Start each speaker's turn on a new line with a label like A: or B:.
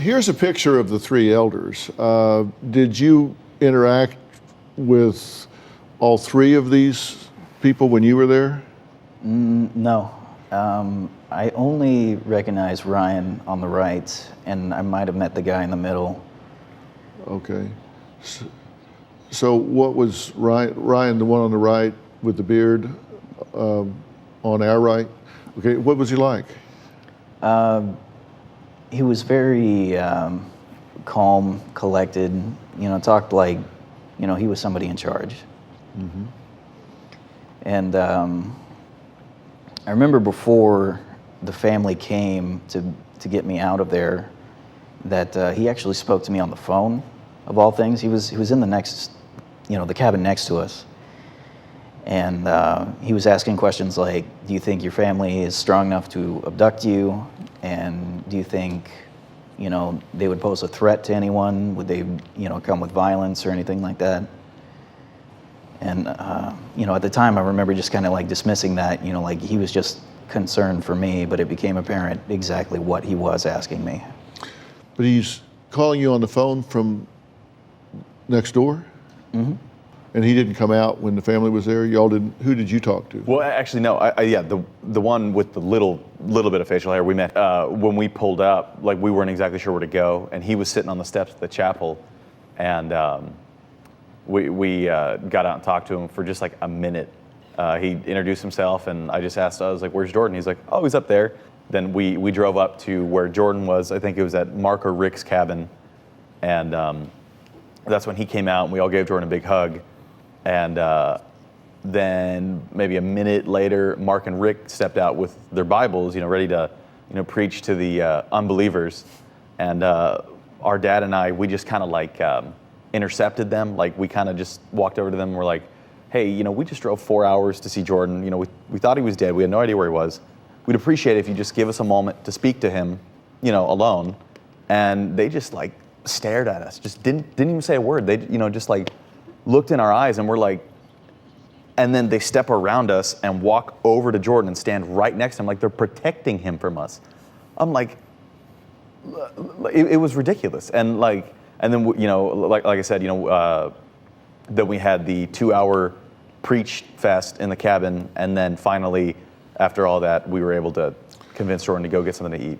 A: Here's a picture of the three elders. Did you interact with all three of these people when you were there?
B: No. I only recognize Ryan on the right, and I might have met the guy in the middle.
A: Okay. So what was Ryan, the one on the right with the beard, on our right? Okay, what was he like?
B: He was very calm, collected, talked like, he was somebody in charge.
A: Mm-hmm.
B: And I remember before the family came to get me out of there, that he actually spoke to me on the phone, of all things. He was in the next, the cabin next to us. And he was asking questions like, do you think your family is strong enough to abduct you? And do you think, they would pose a threat to anyone? Would they, come with violence or anything like that? And, at the time, I remember just kind of like dismissing that, like he was just concerned for me, but it became apparent exactly what he was asking me.
A: But he's calling you on the phone from next door?
B: Mm-hmm.
A: And he didn't come out when the family was there? Y'all didn't? Who did you talk to?
C: Well, actually, no. The one with the little bit of facial hair we met when we pulled up. Like, we weren't exactly sure where to go, and he was sitting on the steps of the chapel, and we got out and talked to him for just like a minute. He introduced himself, and I just asked, I was like, "Where's Jordan?" He's like, "Oh, he's up there." Then we drove up to where Jordan was. I think it was at Mark or Rick's cabin, and that's when he came out, and we all gave Jordan a big hug. And then maybe a minute later, Mark and Rick stepped out with their Bibles, ready to, preach to the unbelievers. And our dad and I, we just kind of like intercepted them. Like, we kind of just walked over to them and we're like, hey, we just drove 4 hours to see Jordan. We thought he was dead. We had no idea where he was. We'd appreciate it if you just give us a moment to speak to him, alone. And they just like stared at us, just didn't even say a word. They, just like looked in our eyes, and we're like, and then they step around us and walk over to Jordan and stand right next to him, like they're protecting him from us. I'm like, it was ridiculous. And like, and then, like I said, then we had the 2-hour preach fest in the cabin, and then finally, after all that, we were able to convince Jordan to go get something to eat.